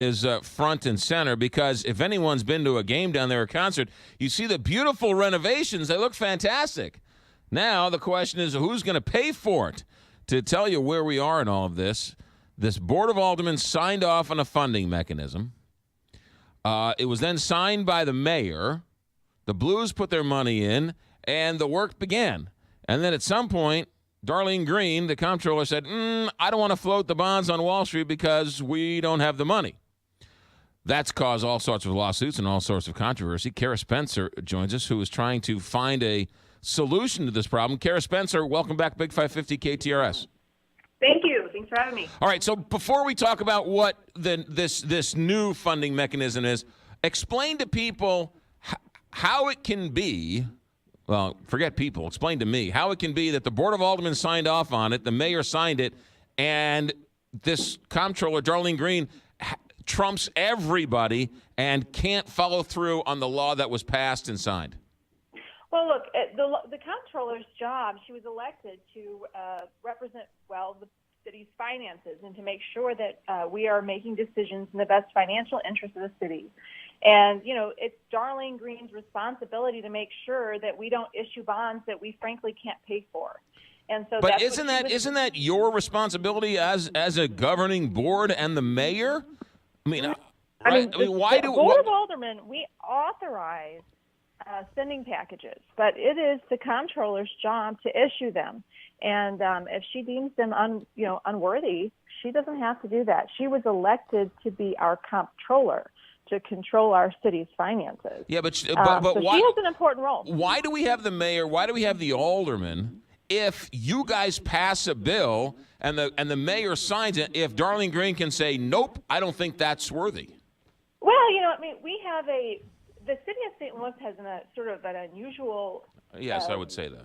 is front and center, because if anyone's been to a game down there, a concert, you see the beautiful renovations. They look fantastic. Now the question is, who's going to pay for it? To tell you where we are in all of this, this Board of Aldermen signed off on a funding mechanism. It was then signed by the mayor. The Blues put their money in, and the work began. And then at some point, Darlene Green, the comptroller, said, I don't want to float the bonds on Wall Street because we don't have the money. That's caused all sorts of lawsuits and all sorts of controversy. Cara Spencer joins us, who is trying to find a solution to this problem. Cara Spencer, welcome back, Big 550 KTRS. Thank you. Thanks for having me. All right, so before we talk about what this new funding mechanism is, explain to people how it can be, well, forget people, explain to me how it can be that the Board of Aldermen signed off on it, the mayor signed it, and this comptroller, Darlene Green, trumps everybody and can't follow through on the law that was passed and signed. Well, look, the comptroller's job, she was elected to represent, well, the city's finances and to make sure that we are making decisions in the best financial interest of the city. And, you know, it's Darlene Green's responsibility to make sure that we don't issue bonds that we frankly can't pay for. And so, but isn't that your responsibility as a governing board and the mayor? I mean, why do Board of Aldermen, we authorize spending packages, but it is the comptroller's job to issue them. And if she deems them unworthy, she doesn't have to do that. She was elected to be our comptroller, to control our city's finances. Yeah, but so why, she has an important role. Why do we have the mayor? Why do we have the aldermen? If you guys pass a bill and the mayor signs it, if Darlene Green can say, nope, I don't think that's worthy. Well, you know, I mean, we have the city of St. Louis has sort of an unusual. Yes, I would say that.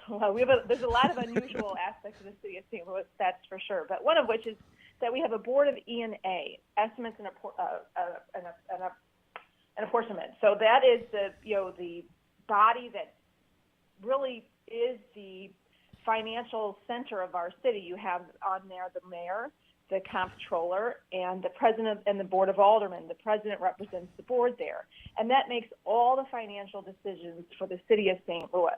Well, there's a lot of unusual aspects of the city of St. Louis, that's for sure. But one of which is that we have a board of E&A, estimates and apportionment. So that is the body that really is the financial center of our city. You have on there the mayor, the comptroller, and the president and the board of aldermen. The president represents the board there, and that makes all the financial decisions for the city of St. Louis.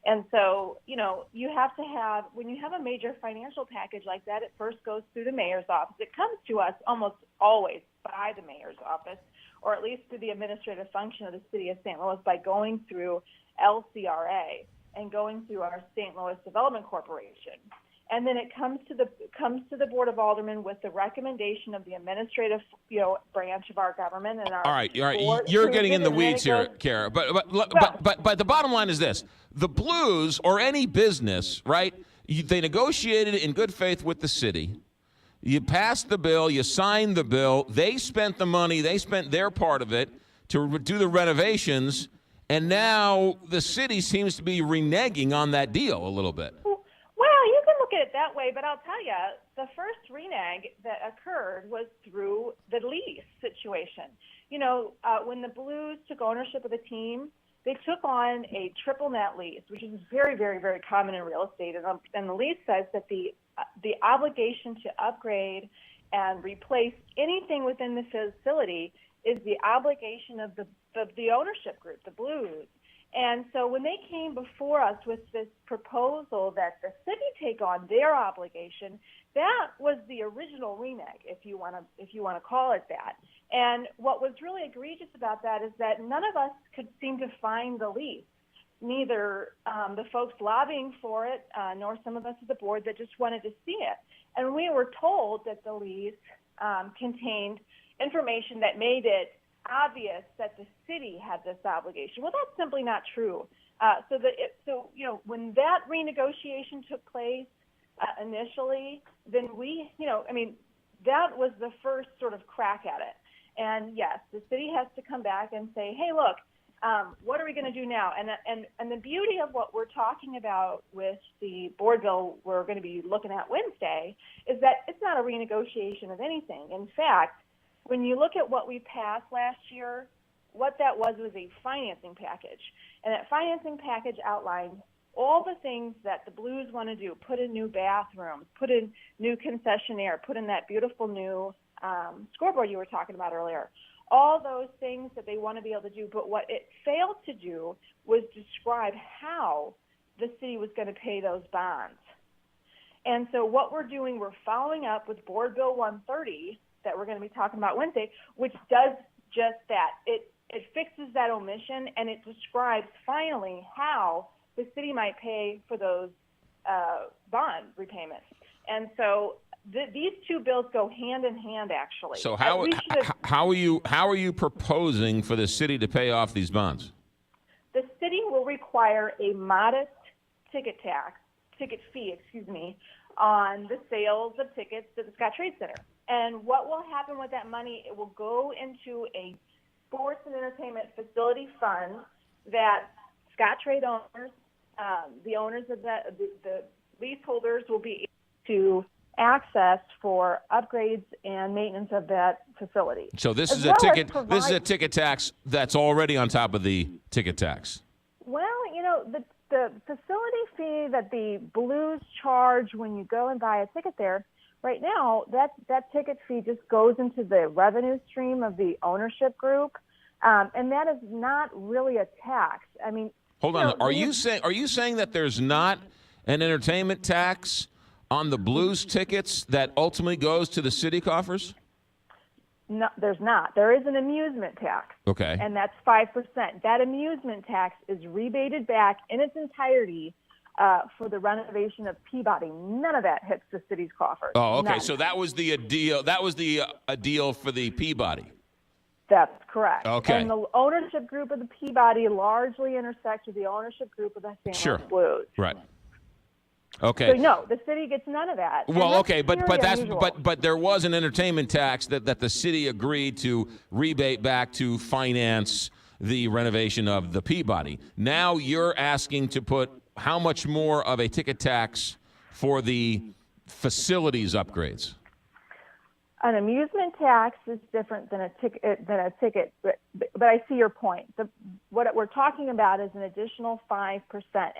And so, you know, you have to have, when you have a major financial package like that, it first goes through the mayor's office. It comes to us almost always by the mayor's office, or at least through the administrative function of the city of St. Louis by going through LCRA and going through our St. Louis Development Corporation. And then it comes to the Board of Aldermen with the recommendation of the administrative, branch of our government and our. All right. You're getting in the weeds here, Cara. But the bottom line is this: the Blues or any business, right? They negotiated in good faith with the city. You passed the bill. You signed the bill. They spent the money. They spent their part of it to do the renovations, and now the city seems to be reneging on that deal a little bit. It that way, but I'll tell you, the first renege that occurred was through the lease situation. You know, when the Blues took ownership of the team, they took on a triple net lease, which is very, very, very common in real estate. And the lease says that the obligation to upgrade and replace anything within the facility is the obligation of the ownership group, the Blues. And so when they came before us with this proposal that the city take on their obligation, that was the original renege, if you want to call it that. And what was really egregious about that is that none of us could seem to find the lease. Neither the folks lobbying for it, nor some of us at the board that just wanted to see it. And we were told that the lease contained information that made it obvious that the city had this obligation. Well, that's simply not true. When that renegotiation took place initially, then that was the first sort of crack at it. And yes, the city has to come back and say, hey, look, what are we going to do now? And the beauty of what we're talking about with the board bill we're going to be looking at Wednesday is that it's not a renegotiation of anything. In fact, when you look at what we passed last year, what that was a financing package. And that financing package outlined all the things that the Blues want to do: put in new bathrooms, put in new concessionaire, put in that beautiful new scoreboard you were talking about earlier. All those things that they want to be able to do, but what it failed to do was describe how the city was going to pay those bonds. And so what we're doing, we're following up with Board Bill 130 that we're going to be talking about Wednesday, which does just that. It fixes that omission, and it describes finally how the city might pay for those bond repayments. And so these two bills go hand in hand, actually. So how are you proposing for the city to pay off these bonds? The city will require a modest ticket fee, on the sales of tickets to the Scottrade Center. And what will happen with that money, it will go into a sports and entertainment facility fund that Scottrade owners, the owners of the leaseholders will be able to access for upgrades and maintenance of that facility. So this is a ticket. This is a ticket tax that's already on top of the ticket tax. Well, the facility fee that the Blues charge when you go and buy a ticket there, right now that ticket fee just goes into the revenue stream of the ownership group, and that is not really a tax. I mean, hold on. Are you saying that there's not an entertainment tax on the Blues tickets that ultimately goes to the city coffers? No, there's not. There is an amusement tax. Okay. And that's 5%. That amusement tax is rebated back in its entirety for the renovation of Peabody. None of that hits the city's coffers. Oh, okay. None. So that was the deal. That was the a deal for the Peabody. That's correct. Okay. And the ownership group of the Peabody largely intersects with the ownership group of the St. Louis Blues. Right. Okay. So no, the city gets none of that. Well, okay, but there was an entertainment tax that the city agreed to rebate back to finance the renovation of the Peabody. Now you're asking to put how much more of a ticket tax for the facilities upgrades? An amusement tax is different than a ticket. But I see your point. What we're talking about is an additional 5%,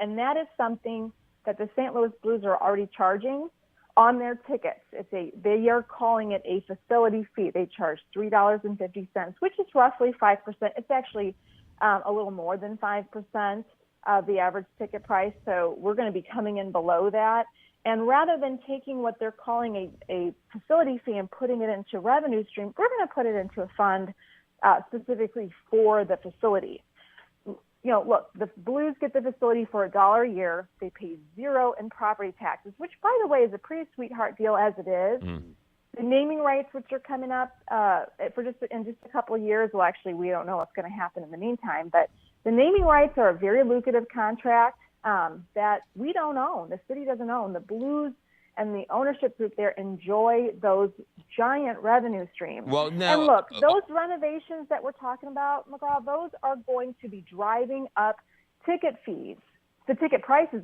and that is something that the St. Louis Blues are already charging on their tickets. They are calling it a facility fee. They charge $3.50, which is roughly 5%. It's actually a little more than 5% of the average ticket price. So we're going to be coming in below that. And rather than taking what they're calling a facility fee and putting it into revenue stream, we're going to put it into a fund specifically for the facility. Look, the Blues get the facility for $1 a year. They pay $0 in property taxes, which, by the way, is a pretty sweetheart deal as it is. The naming rights, which are coming up in just a couple of years, well, actually, we don't know what's going to happen in the meantime, but the naming rights are a very lucrative contract that we don't own. The city doesn't own. The Blues and the ownership group there enjoy those giant revenue streams. Well, now, and look, those renovations that we're talking about, McGraw, those are going to be driving up ticket fees, the ticket prices,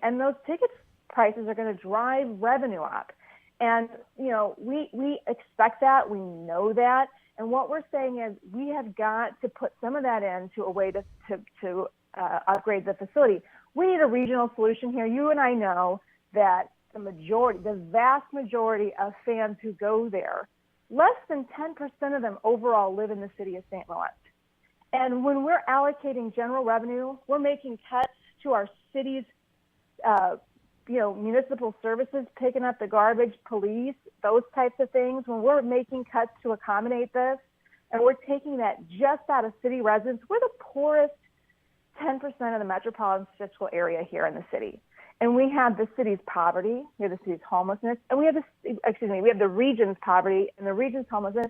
and those ticket prices are going to drive revenue up. And, we expect that, we know that, and what we're saying is we have got to put some of that into a way to upgrade the facility. We need a regional solution here. You and I know that the vast majority of fans who go there, less than 10% of them overall live in the city of St. Louis. And when we're allocating general revenue, we're making cuts to our city's, municipal services, picking up the garbage, police, those types of things. When we're making cuts to accommodate this, and we're taking that just out of city residents, we're the poorest 10% of the metropolitan fiscal area here in the city. And we have the city's poverty, we have the city's homelessness, and we have the region's poverty and the region's homelessness,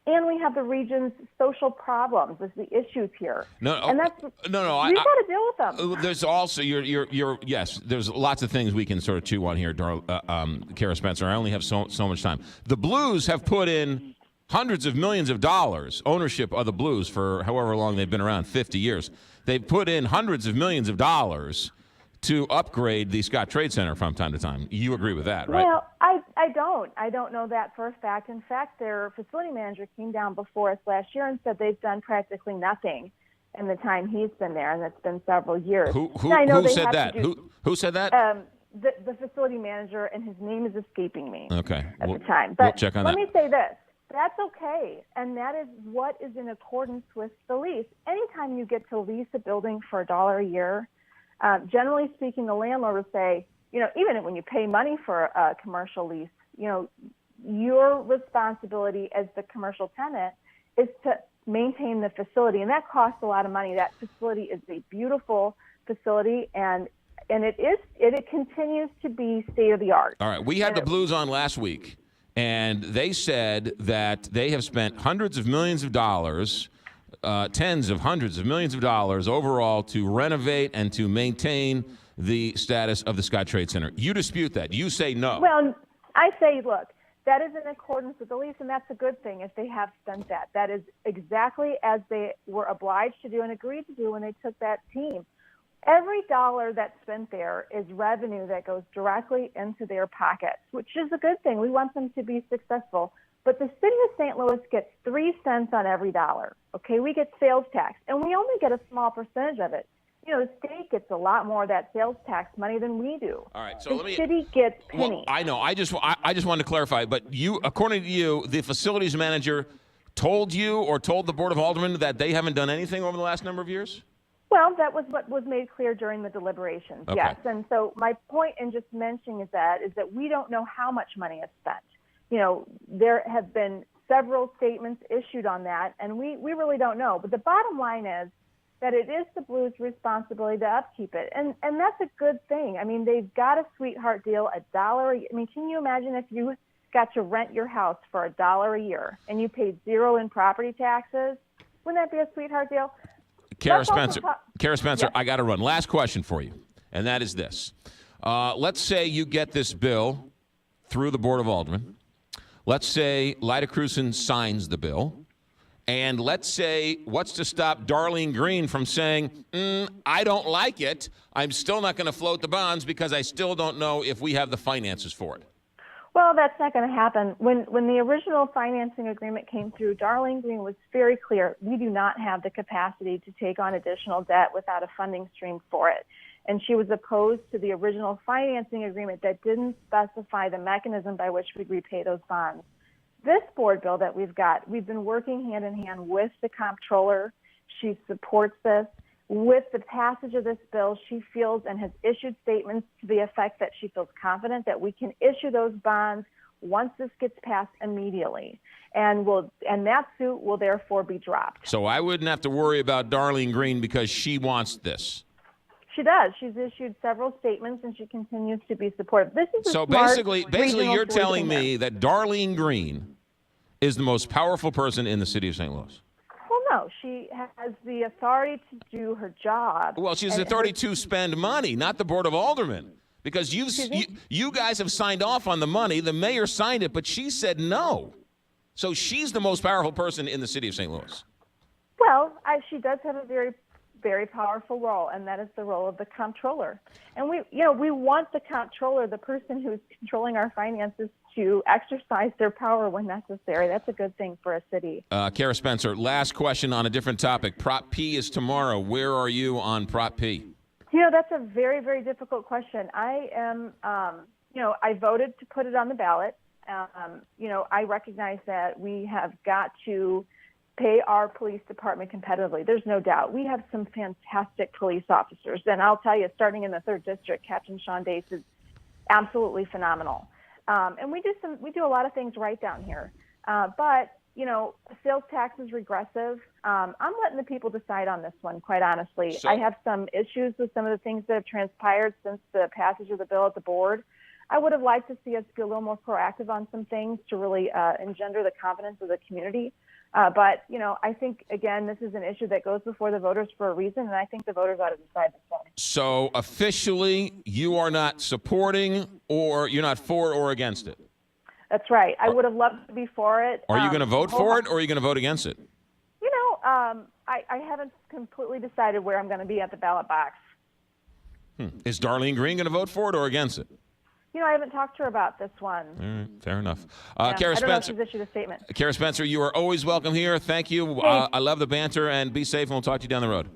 and we have the region's social problems. There's the issues here. We've got to deal with them. There's also yes. There's lots of things we can sort of chew on here, Cara Spencer. I only have so much time. The Blues have put in hundreds of millions of dollars ownership of the Blues for however long they've been around, 50 years. They've put in hundreds of millions of dollars to upgrade the Scottrade Center from time to time. You agree with that, right? Well, I don't. I don't know that for a fact. In fact, their facility manager came down before us last year and said they've done practically nothing in the time he's been there, and it's been several years. Who said that? Who said that? The facility manager, and his name is escaping me at the time. But we'll check on let that. me say this. That's okay, and that is what is in accordance with the lease. Anytime you get to lease a building for $1 a year, generally speaking, the landlord will say, even when you pay money for a commercial lease, your responsibility as the commercial tenant is to maintain the facility, and that costs a lot of money. That facility is a beautiful facility, and it continues to be state of the art. All right, we had the Blues on last week, and they said that they have spent hundreds of millions of dollars, tens of hundreds of millions of dollars overall to renovate and to maintain the status of the Scottrade Center. You dispute that. You say no. Well, I say, look, that is in accordance with the lease, and that's a good thing if they have spent that. That is exactly as they were obliged to do and agreed to do when they took that team. Every dollar that's spent there is revenue that goes directly into their pockets, which is a good thing. We want them to be successful. But the city of St. Louis gets 3 cents on every dollar. Okay, we get sales tax, and we only get a small percentage of it. The state gets a lot more of that sales tax money than we do. All right, so the city gets pennies. Well, I know. I just wanted to clarify. But you, according to you, the facilities manager told you or told the Board of Aldermen that they haven't done anything over the last number of years? Well, that was what was made clear during the deliberations, okay. Yes. And so my point in just mentioning is that we don't know how much money is spent. There have been several statements issued on that, and we really don't know. But the bottom line is that it is the Blues' responsibility to upkeep it. And that's a good thing. I mean, they've got a sweetheart deal, $1. I mean, can you imagine if you got to rent your house for $1 a year and you paid 0 in property taxes? Wouldn't that be a sweetheart deal? Cara Spencer, yes. I got to run. Last question for you, and that is this. Let's say you get this bill through the Board of Aldermen. Let's say Lyda Crewson signs the bill. And let's say, what's to stop Darlene Green from saying, I don't like it. I'm still not going to float the bonds because I still don't know if we have the finances for it. Well, that's not going to happen. When the original financing agreement came through, Darlene Green was very clear. We do not have the capacity to take on additional debt without a funding stream for it. And she was opposed to the original financing agreement that didn't specify the mechanism by which we'd repay those bonds. This board bill that we've been working hand in hand with the comptroller. She supports this. With the passage of this bill, she feels and has issued statements to the effect that she feels confident that we can issue those bonds once this gets passed immediately. And that suit will therefore be dropped. So I wouldn't have to worry about Darlene Green because she wants this. She does. She's issued several statements, and she continues to be supportive. This is so basically, you're telling me that Darlene Green is the most powerful person in the city of St. Louis. Well, no, she has the authority to do her job. Well, she has the authority to spend money, not the Board of Aldermen, because you guys have signed off on the money. The mayor signed it, but she said no. So she's the most powerful person in the city of St. Louis. Well, she does have a very, very powerful role, and that is the role of the comptroller. And we want the comptroller, the person who's controlling our finances, to exercise their power when necessary. That's a good thing for a city. Cara Spencer, last question on a different topic. Prop P is tomorrow. Where are you on Prop P? That's a very, very difficult question. I am, I voted to put it on the ballot. I recognize that we have got to pay our police department competitively. There's no doubt. We have some fantastic police officers. And I'll tell you, starting in the 3rd District, Captain Sean Dace is absolutely phenomenal. And we do a lot of things right down here. But sales tax is regressive. I'm letting the people decide on this one, quite honestly. I have some issues with some of the things that have transpired since the passage of the bill at the board. I would have liked to see us be a little more proactive on some things to really engender the confidence of the community. But I think, again, this is an issue that goes before the voters for a reason, and I think the voters ought to decide this one. So officially, you are not supporting, or you're not for or against it? That's right. I would have loved to be for it. Are you going to vote for it, or are you going to vote against it? I haven't completely decided where I'm going to be at the ballot box. Is Darlene Green going to vote for it or against it? I haven't talked to her about this one. All right, fair enough. Cara Spencer, I don't know if she's issued a statement. Cara Spencer, you are always welcome here. Thank you. I love the banter, and be safe, and we'll talk to you down the road.